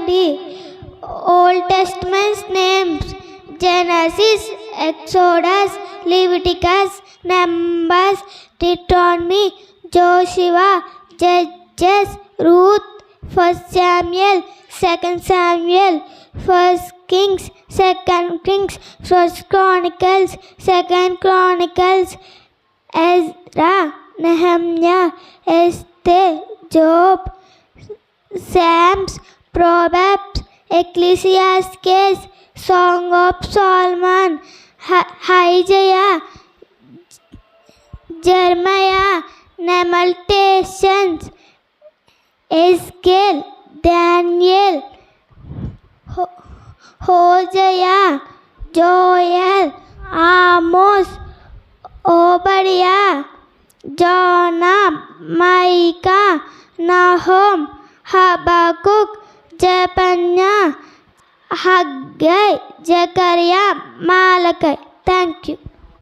చూడండి. Old testaments names Genesis, Exodus, Leviticus, Numbers, Deuteronomy, Joshua, Judges, Ruth, first Samuel, second Samuel, first Kings, second Kings, first Chronicles, second Chronicles, Ezra, Nehemiah, Esther, Job, Psalms, Proverbs, Ecclesiastes, song of Solomon, Isaiah, Jeremiah, Lamentations, Ezekiel, Daniel, Hosea, Joel, Amos, Obadiah, Jonah, Micah, Nahum, Habakkuk, Zephaniah, Haggai, Zechariah, Malachi. Thank you.